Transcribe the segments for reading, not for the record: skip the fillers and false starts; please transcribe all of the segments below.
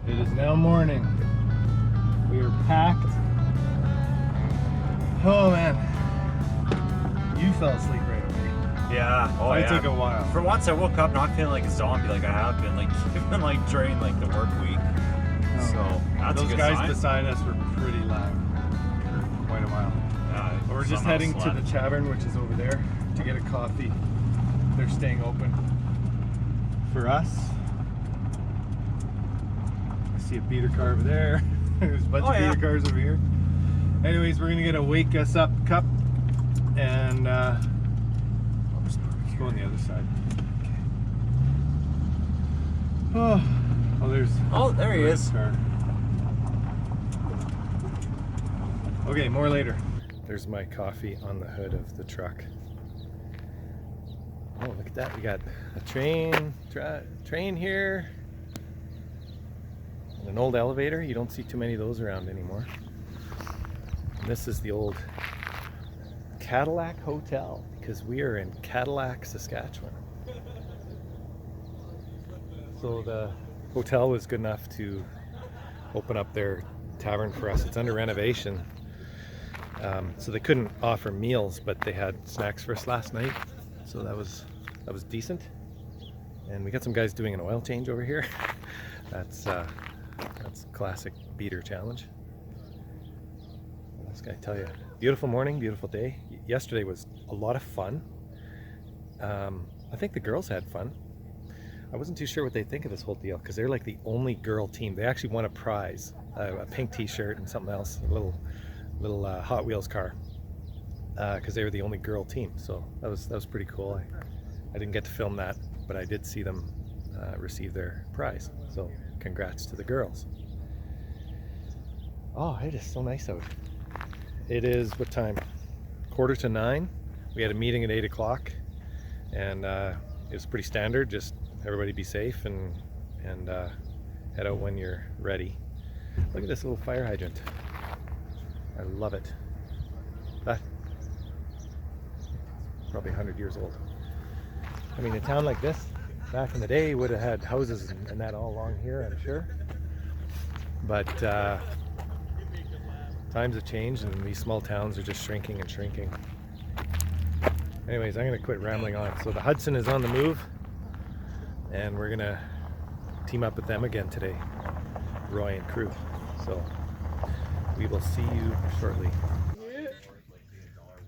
It is now morning. We are packed. Oh man, you fell asleep right away. Yeah. Oh, I yeah. took a while. For once, I woke up not feeling like a zombie like I have been, like even like during like the work week. So that's a Those good guys sign. beside us were pretty loud for quite a while. We're just somehow heading slept. to the tavern, which is over there, to get a coffee. They're staying open for us. I see a beater car over there. There's a bunch of beater cars over here. Anyways, we're gonna get a wake us up cup and let's go on the other side. Oh, there he is. Car. Okay, more later. There's my coffee on the hood of the truck. Oh, look at that. We got a train here. And an old elevator. You don't see too many of those around anymore. And this is the old Cadillac Hotel, because we are in Cadillac, Saskatchewan. So the hotel was good enough to open up their tavern for us. It's under renovation. So they couldn't offer meals, but they had snacks for us last night. So that was decent. And we got some guys doing an oil change over here. That's classic beater challenge. This guy, tell you, beautiful morning, beautiful day. Yesterday was a lot of fun. I think the girls had fun. I wasn't too sure what they think of this whole deal, because they're like the only girl team. They actually won a prize, a pink t-shirt and something else, a little Hot Wheels car, because they were the only girl team. So that was pretty cool. I didn't get to film that, but I did see them receive their prize. So congrats to the girls. Oh, it is so nice out. It is, what time? 8:45. We had a meeting at 8 o'clock, and it was pretty standard. Just everybody be safe and head out when you're ready. Look at this little fire hydrant. I love it. That probably 100 years old. I mean, a town like this back in the day would have had houses and that all along here, I'm sure. But times have changed, and these small towns are just shrinking and shrinking. Anyways, I'm gonna quit rambling on. So the Hudson is on the move, and we're gonna team up with them again today, Roy and crew. So we will see you shortly.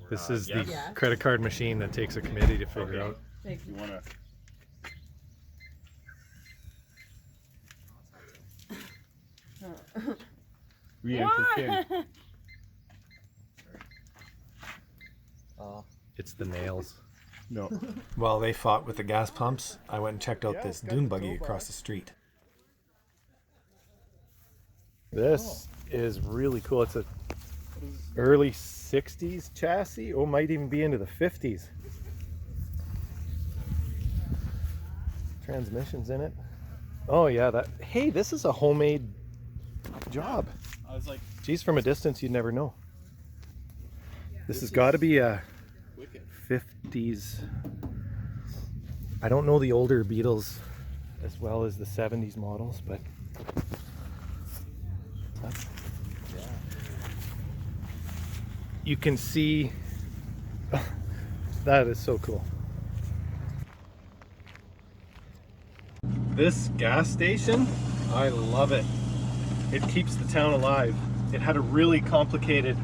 This is the credit card machine that takes a committee to figure out. You wanna... It's the nails. No. While they fought with the gas pumps, I went and checked out this dune buggy across the street. This is really cool. It's a early 60s chassis. Oh, might even be into the 50s. Transmissions in it. Oh yeah, hey, this is a homemade job. I was like, geez, from a distance you'd never know. This has got to be a 50s. I don't know the older Beetles as well as the 70s models, but you can see that is so cool. This gas station, I love it. It keeps the town alive. It had a really complicated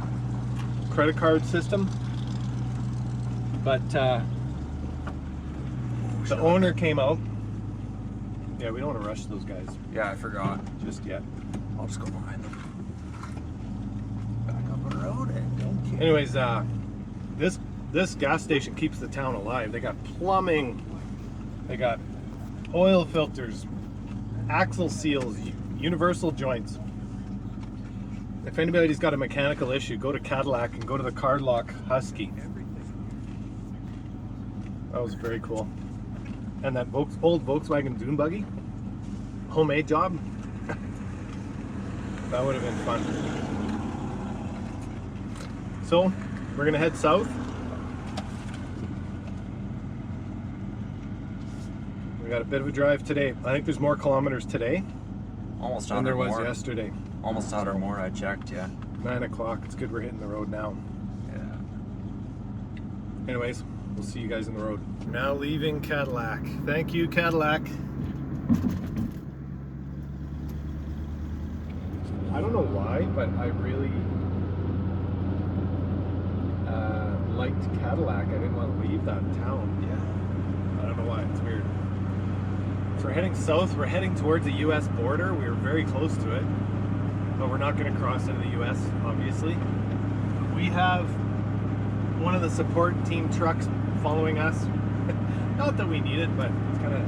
credit card system, but the owner came out. Yeah, we don't want to rush those guys Yeah, I forgot. just yet. I'll just go behind them. Back up the road and Anyways, this gas station keeps the town alive. They got plumbing, they got oil filters, axle seals, universal joints. If anybody's got a mechanical issue, go to Cadillac and go to the Cardlock Husky. That was very cool. And that old Volkswagen dune buggy, homemade job. That would have been fun. So we're gonna head south. We got a bit of a drive today. I think there's more kilometers today. Almost than there 100 was more. yesterday. Almost 100 more. I checked. Yeah. 9 o'clock. It's good we're hitting the road now. Yeah. Anyways, we'll see you guys on the road. Now leaving Cadillac. Thank you, Cadillac. I don't know why, but I really liked Cadillac. I didn't want to leave that town. Yeah. I don't know why. It's weird. So we're heading south. We're heading towards the U.S. border. We were very close to it, but we're not going to cross into the U.S., obviously. We have one of the support team trucks following us. Not that we need it, but it's kind of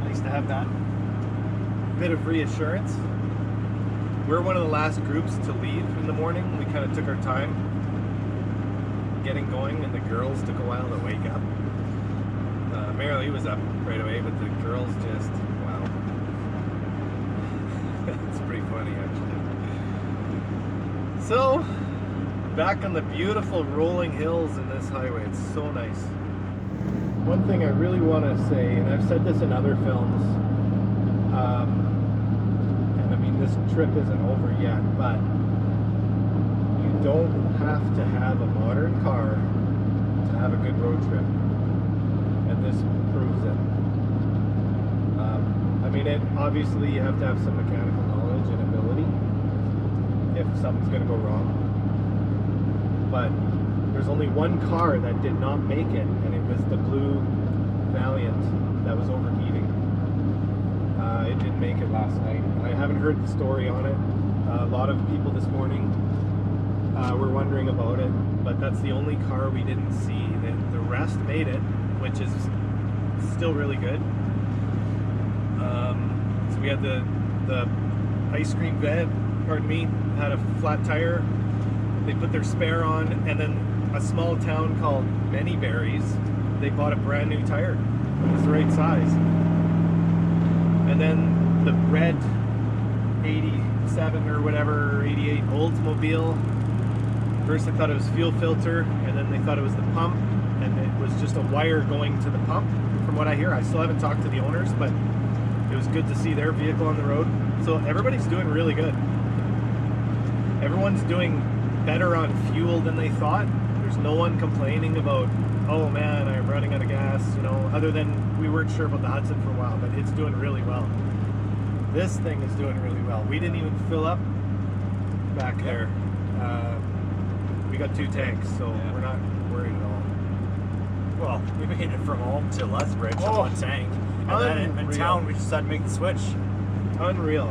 nice to have that bit of reassurance. We're one of the last groups to leave in the morning. We kind of took our time getting going, and the girls took a while to wake up. Marilee was up right away, but the girls just, wow. It's pretty funny, actually. So, back on the beautiful rolling hills in this highway. It's so nice. One thing I really want to say, and I've said this in other films, and I mean this trip isn't over yet, but you don't have to have a modern car to have a good road trip, and this proves it. I mean, obviously you have to have some mechanical knowledge and ability if something's going to go wrong, but there's only one car that did not make it, and it was the blue Valiant that was overheating. It didn't make it last night. I haven't heard the story on it. A lot of people this morning were wondering about it, but that's the only car we didn't see. The rest made it, which is still really good. So we had the ice cream van, pardon me, had a flat tire. They put their spare on, and then a small town called Manyberries, they bought a brand new tire. It was the right size. And then the red 87 or whatever, 88 Oldsmobile, first they thought it was fuel filter, and then they thought it was the pump, and it was just a wire going to the pump, from what I hear. I still haven't talked to the owners, but it was good to see their vehicle on the road. So everybody's doing really good. Everyone's doing better on fuel than they thought. There's no one complaining about, oh man, I'm running out of gas, you know, other than we weren't sure about the Hudson for a while, but it's doing really well. This thing is doing really well. We didn't even fill up back there. We got 2 tanks, so we're not worried at all. Well, we made it from home to Lethbridge with 1 tank, and then in unreal. town we just had to make the switch. Unreal.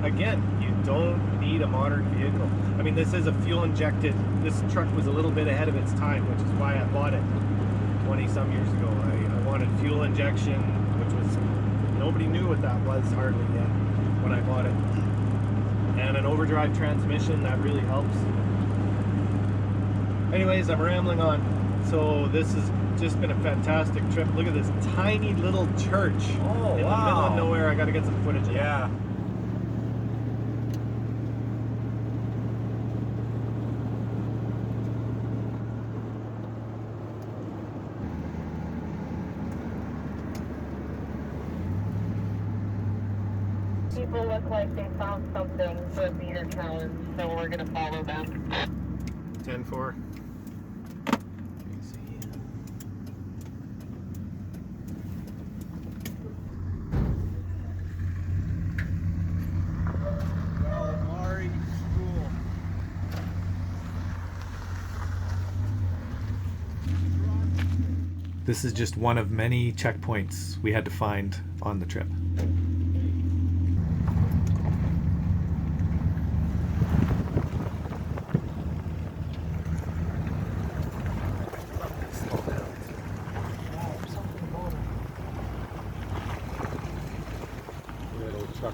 Again, you don't need a modern vehicle. I mean, this is a fuel injected, this truck was a little bit ahead of its time, which is why I bought it 20 some years ago. I wanted fuel injection, which was, nobody knew what that was hardly yet when I bought it. And an overdrive transmission, that really helps. Anyways, I'm rambling on. So this has just been a fantastic trip. Look at this tiny little church Oh, in the middle of nowhere. I gotta get some footage of it. Yeah. People look like they found something for a beater challenge, so we're gonna follow them. 10-4. This is just one of many checkpoints we had to find on the trip. Little truck.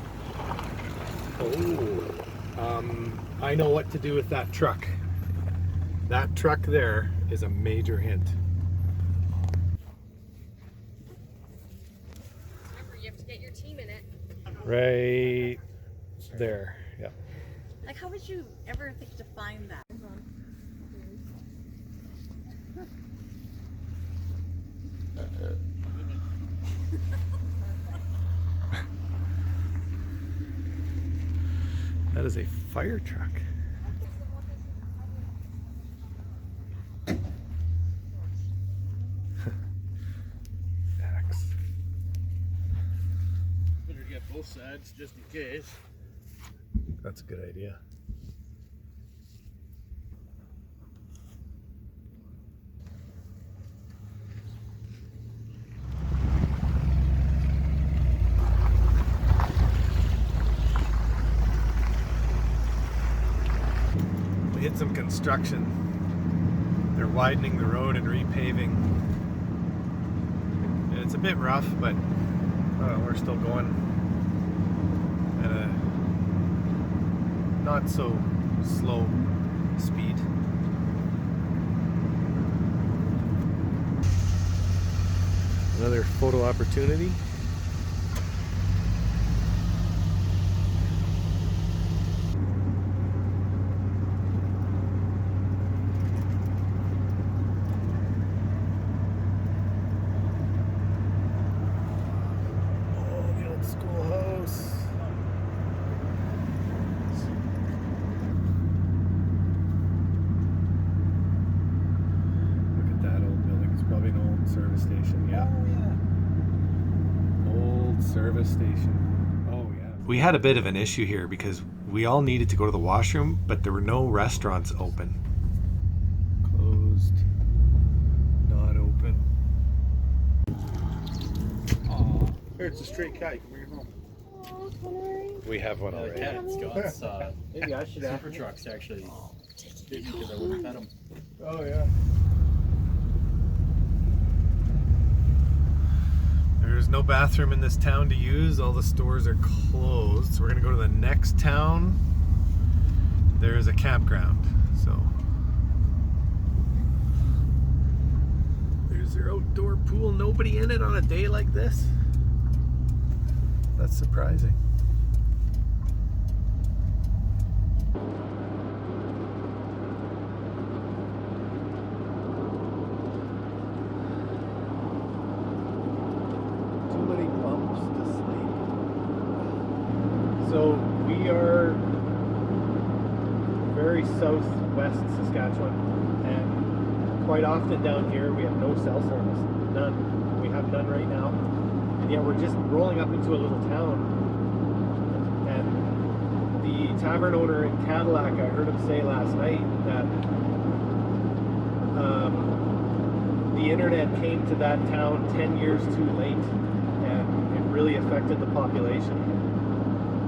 I know what to do with that truck. That truck there is a major hint. Remember, you have to get your team in it. Right there. Yeah. Like, how would you ever think to find that? That is a fire truck. Axe. Better get both sides just in case. That's a good idea. We hit some construction. They're widening the road and repaving. And it's a bit rough, but we're still going at a not so slow speed. Another photo opportunity. Oh, the old schoolhouse. Look at that old building. It's probably an old service station. Yeah. Old service station. Oh, yeah. We had a bit of an issue here because we all needed to go to the washroom, but there were no restaurants open. Closed. Not open. Here, it's a straight cat. You can bring it home. We have one The already. cat Scott's Maybe I should super trucks actually did because I wouldn't have had them. Oh, yeah. There's no bathroom in this town to use. All the stores are closed. So we're gonna go to the next town. There's a campground. So there's their outdoor pool. Nobody in it on a day like this. That's surprising. Too many bumps to sleep. So we are very southwest Saskatchewan, and quite often down here we have no cell service. None. We have none right now. And yet we're just rolling up into a little town. And the tavern owner in Cadillac, I heard him say last night that the internet came to that town 10 years too late, and it really affected the population,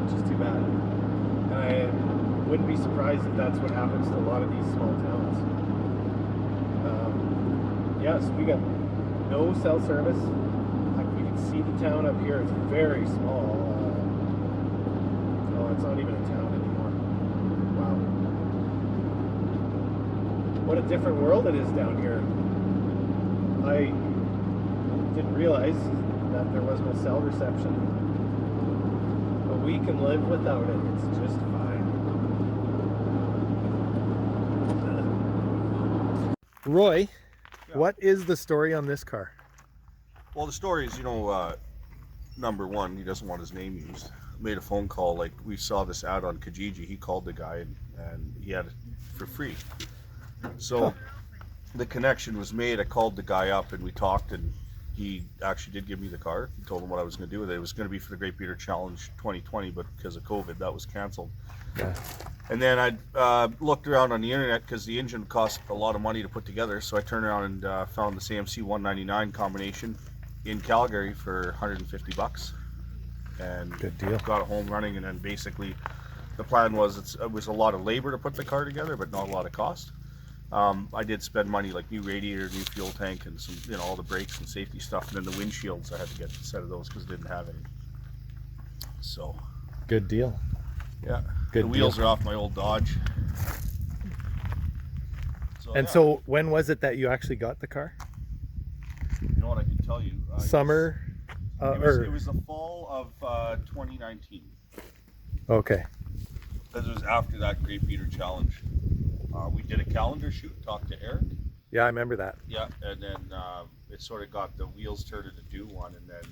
which is too bad. And I wouldn't be surprised if that's what happens to a lot of these small towns. Yes, we got no cell service. You can see the town up here. It's very small. Oh, it's not even a town anymore. Wow. What a different world it is down here. I didn't realize that there was no cell reception. But we can live without it. It's just fine. Roy, what is the story on this car? Well, the story is, number one, he doesn't want his name used. Made a phone call, like we saw this ad on Kijiji. He called the guy and he had it for free. So the connection was made. I called the guy up and we talked, and he actually did give me the car. He told him what I was going to do with it. It was going to be for the Great Beater Challenge 2020, but because of COVID, that was canceled. Yeah. And then I looked around on the internet because the engine cost a lot of money to put together. So I turned around and found the AMC 199 combination in Calgary for $150, and Good deal. got it home running. And then basically the plan was it was a lot of labor to put the car together, but not a lot of cost. I did spend money like new radiator, new fuel tank, and some all the brakes and safety stuff, and then the windshields I had to get a set of those because I didn't have any. So Good deal. yeah, Good the wheels deal. are off my old Dodge. And yeah. so when was it that you actually got the car? You know what I can tell you? Summer? It was the fall of 2019. Okay. Because it was after that Great Beater Challenge. We did a calendar shoot, talked to Eric. Yeah, I remember that. Yeah, and then it sort of got the wheels turned to do one, and then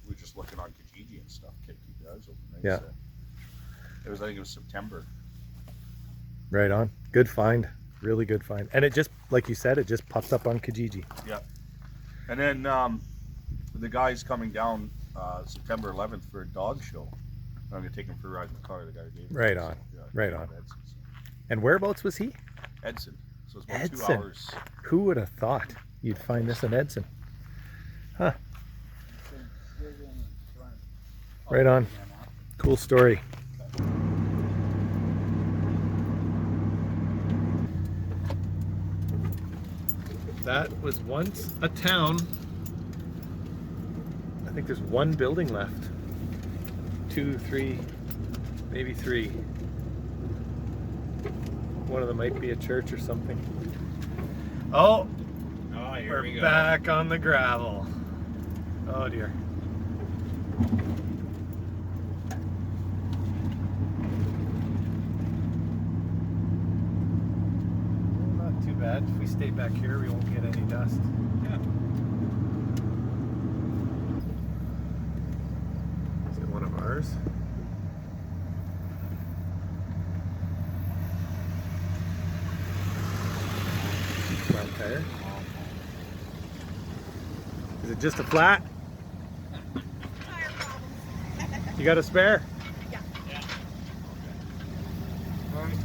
we were just looking on Kijiji and stuff. Keep your eyes open. Right? Yeah. So, I think it was September. Right on. Good find. Really good find. And it just, like you said, it just popped up on Kijiji. Yeah. And then the guy's coming down September 11th for a dog show. I'm gonna take him for a ride in the car. The guy who gave me. Right on. Yeah, Right on. Edson's. And whereabouts was he? Edson. So it's about Edson. 2 hours. Who would have thought you'd find this in Edson? Huh. Right on. Cool story. That was once a town. I think there's one building left. 2, 3, maybe 3. One of them might be a church or something. Oh, Here we we're go. back on the gravel. Oh dear. Not too bad. If we stay back here, we won't get any dust. Yeah. Is it one of ours? Flat tire. Is it just a flat? Tire problems. You got a spare? Yeah. All right.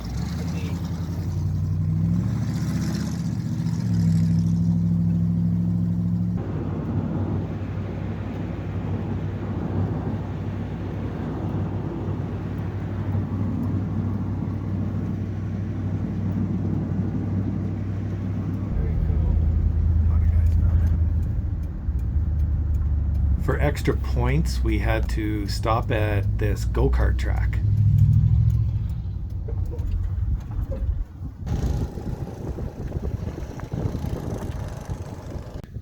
For extra points, we had to stop at this go-kart track.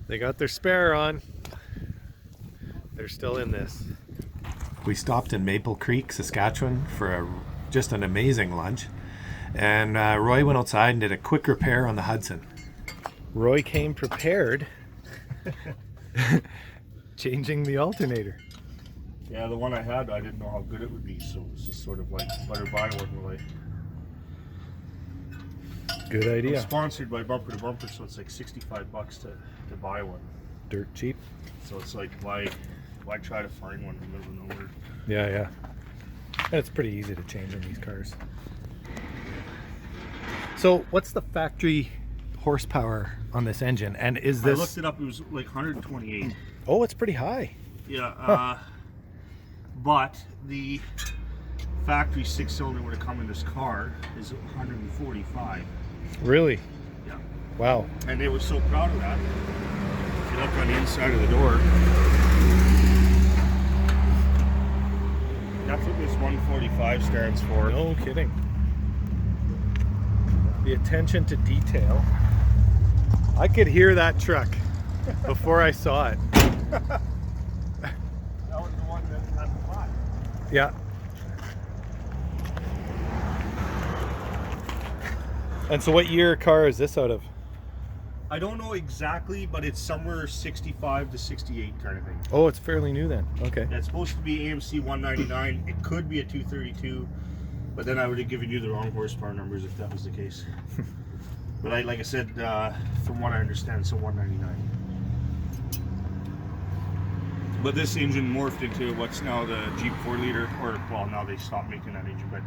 They got their spare on. They're still in this. We stopped in Maple Creek, Saskatchewan for just an amazing lunch. And Roy went outside and did a quick repair on the Hudson. Roy came prepared. Changing the alternator. Yeah, the one I had, I didn't know how good it would be, so it was just sort of like better buy one. Really. Good I'm idea. sponsored by Bumper to Bumper, so it's like $65 to buy one. Dirt cheap. So it's like, why try to find one in the middle of nowhere? Yeah, yeah. And it's pretty easy to change in these cars. So what's the factory horsepower on this engine? And is I this... looked it up, it was like 128. Oh, it's pretty high. Yeah, but the factory 6-cylinder would have come in this car is 145. Really? Yeah. Wow. And they were so proud of that. If you look on the inside of the door, that's what this 145 stands for. No kidding. The attention to detail. I could hear that truck before I saw it. That was the one that had the flat. Yeah. And so what year car is this out of? I don't know exactly, but it's somewhere 65 to 68 kind of thing. Oh, it's fairly new then. Okay. That's supposed to be AMC 199. It could be a 232, but then I would have given you the wrong horsepower numbers if that was the case. But like I said, from what I understand, it's a 199. But this engine morphed into what's now the Jeep 4-liter, or well, now they stopped making that engine, but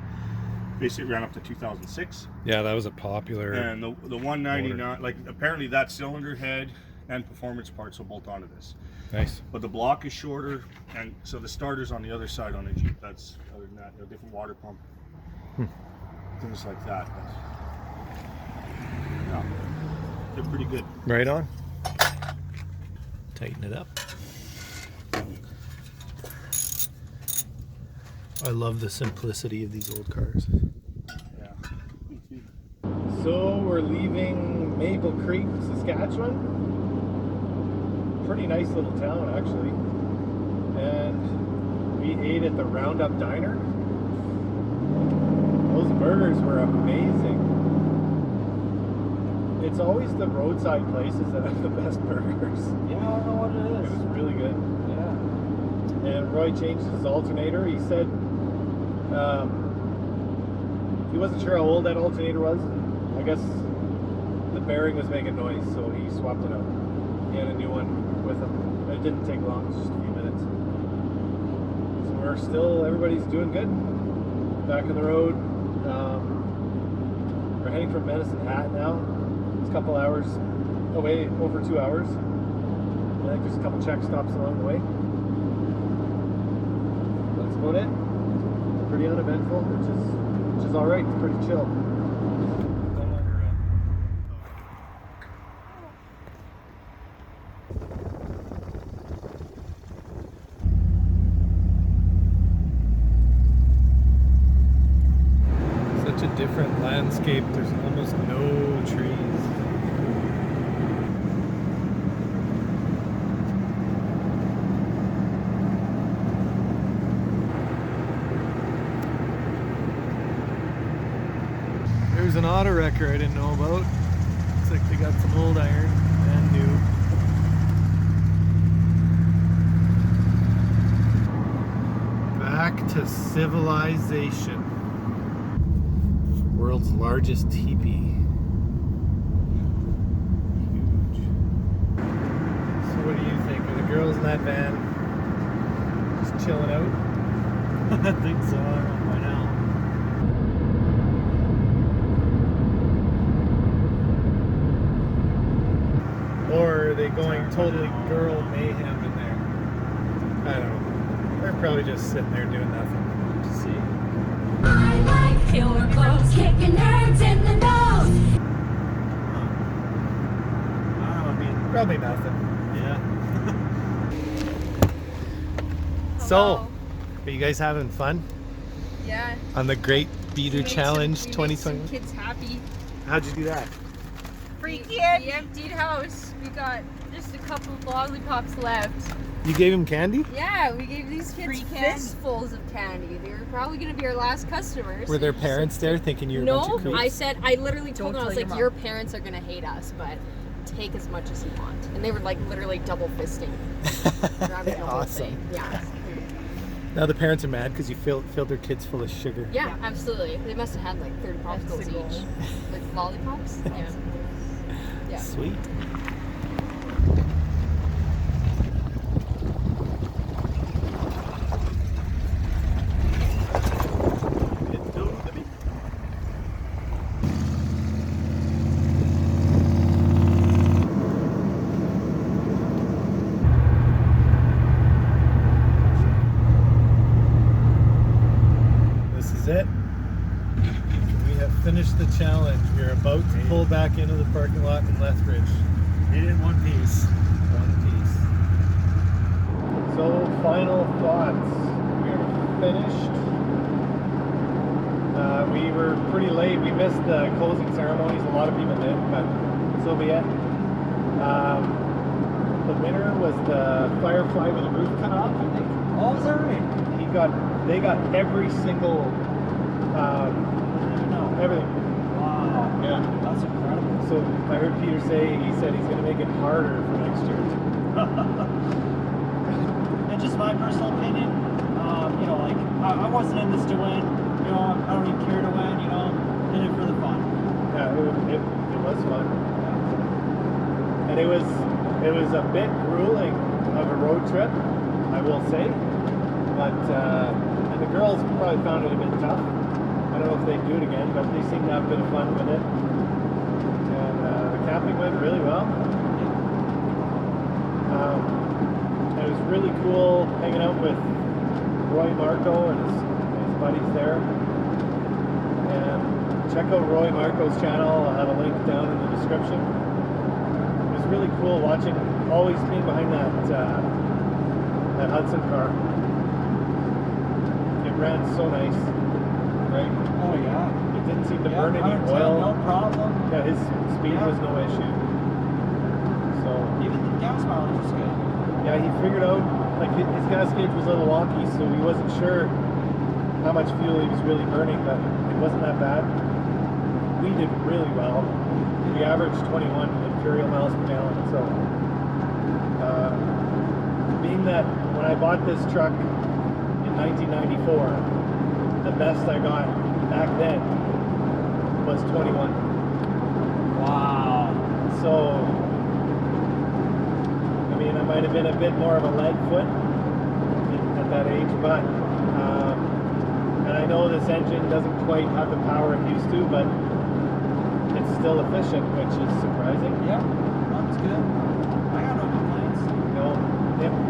basically ran up to 2006. Yeah, that was a popular. And the 199, like apparently that cylinder head and performance parts will bolt onto this. Nice. But the block is shorter, and so the starter's on the other side on the Jeep. That's other than that, a different water pump, things like that. But, yeah, they're pretty good. Right on. Tighten it up. I love the simplicity of these old cars. Yeah. So we're leaving Maple Creek, Saskatchewan. Pretty nice little town actually. And we ate at the Roundup Diner. Those burgers were amazing. It's always the roadside places that have the best burgers. Yeah, I don't know what it It is. was really good. Yeah. And Roy changed his alternator. He said he wasn't sure how old that alternator was. I guess the bearing was making noise, so he swapped it out. He had a new one with him. It didn't take long, it was just a few minutes. So we're still, everybody's doing good. Back on the road. We're heading for Medicine Hat now. It's a couple hours away, over 2 hours. I think there's a couple check stops along the way. That's about it. Pretty uneventful, which is all right. It's pretty chill. Such a different landscape. There's almost no trees. There's an auto wrecker I didn't know about. Looks like they got some old iron and new. Back to civilization. World's largest teepee. Huge. So what do you think? Are the girls in that van just chilling out? I think so. I don't know by now. Or are they going totally girl mayhem in there? I don't know. They're probably just sitting there doing nothing. To see. I like killer clothes, kicking nerds in the nose. I don't know. I mean, Probably nothing. yeah. So, are you guys having fun Yeah. on the Great Beater Challenge We made 2020? some kids happy. How'd you do that? We emptied house. We got just a couple of lollipops left. You gave him candy? Yeah, we gave these kids Free candy. fistfuls of candy. They were probably going to be our last customers. Were their parents there thinking you were a bunch No, of creeps? I said, I literally told Don't them, I was tell like, your your mom. parents are going to hate us, but take as much as you want. And they were like literally double fisting. Grabbing the whole Awesome. thing. Yeah. Now the parents are mad because you filled their kids full of sugar. Yeah, absolutely. They must have had like 30 popsicles the goal. each. Like lollipops? Yeah. Yeah. Sweet. This is it. We have finished the challenge. We are about to pull back into the parking lot in Lethbridge. Made it in one piece. One piece. So, final thoughts. We're finished. We were pretty late. We missed the closing ceremonies. A lot of people did, but so be it. The winner was the Firefly with the roof cut off, I think. Oh, is that right? They got every single, No. everything. Wow. Yeah. That's incredible. So I heard Peter say, he said he's going to make it harder for next year. And just my personal opinion, you know, like I wasn't in this to win. You know, I don't even care to win. You know, in it for the fun. Yeah, it was fun. And it was a bit grueling of a road trip, I will say. But and the girls probably found it a bit tough. I don't know if they'd do it again, but they seemed to have a bit of fun with it. And the camping went really well. It was really cool hanging out with Roy Marko and his buddies there. And check out Roy Marko's channel. I'll have a link down in the description. It was really cool watching, always being behind that Hudson car. It ran so nice, right? Oh yeah. It didn't seem to Yeah, burn any 110, oil. No problem. Yeah, his speed Yeah. was no issue. So Even the gas mileage was good. yeah, he figured out, like his gas gauge was a little wonky, so he wasn't sure how much fuel he was really burning, but it wasn't that bad. We did really well. We averaged 21 imperial miles per gallon, so being that when I bought this truck in 1994, the best I got back then was 21. Wow. So, I mean, I might have been a bit more of a lead foot at that age, but, and I know this engine doesn't quite have the power it used to, but it's still efficient, which is surprising. Yeah, that's good. I got no complaints. No,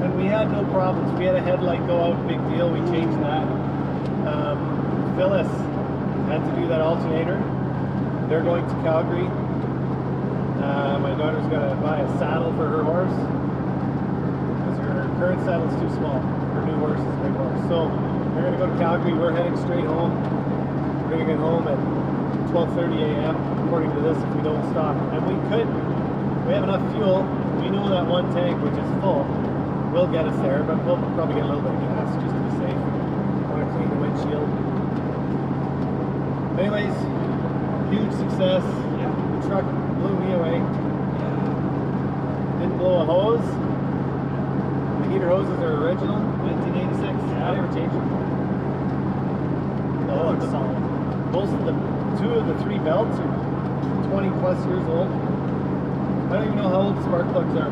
and we had no problems. We had a headlight go out, big deal. We changed that. Phyllis had to do that alternator. They're going to Calgary. My daughter's gonna buy a saddle for her horse because her current saddle's too small. Her new horse is a big horse. So they're gonna go to Calgary. We're heading straight home. We're gonna get home at 12:30 a.m. according to this if we don't stop. And we have enough fuel. We know that one tank, which is full, will get us there, but we'll probably get a little bit of gas just to be safe. Want to clean the windshield. Anyways, huge success. Yeah. The truck blew me away. Didn't blow a hose. The heater hoses are original, 1986. I never changed them. That looks solid. Most of the 2 of the 3 belts are 20 plus years old. I don't even know how old spark plugs are.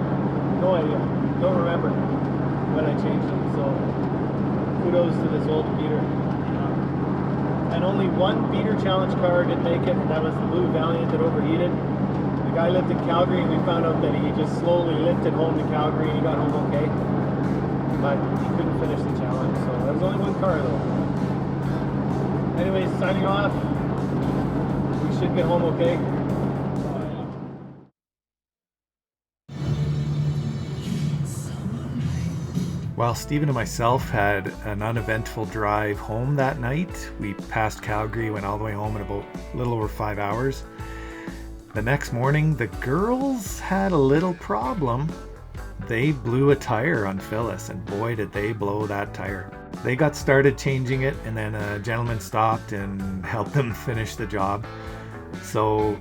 No idea. Don't remember when I changed them. So kudos to this old beater. And only one beater challenge car did make it, and that was the Blue Valiant that overheated. The guy lived in Calgary, and we found out that he just slowly lifted home to Calgary, and he got home okay. But he couldn't finish the challenge, so there was only one car though. Anyways, signing off. We should get home okay. While Stephen and myself had an uneventful drive home that night, we passed Calgary, went all the way home in about a little over 5 hours. The next morning, the girls had a little problem. They blew a tire on Phyllis, and boy did they blow that tire. They got started changing it, and then a gentleman stopped and helped them finish the job. So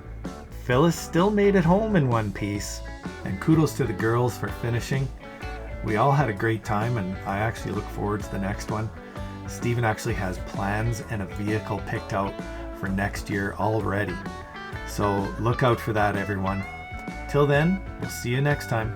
Phyllis still made it home in one piece, and kudos to the girls for finishing. We all had a great time, and I actually look forward to the next one. Stephen actually has plans and a vehicle picked out for next year already. So look out for that, everyone. Till then, we'll see you next time.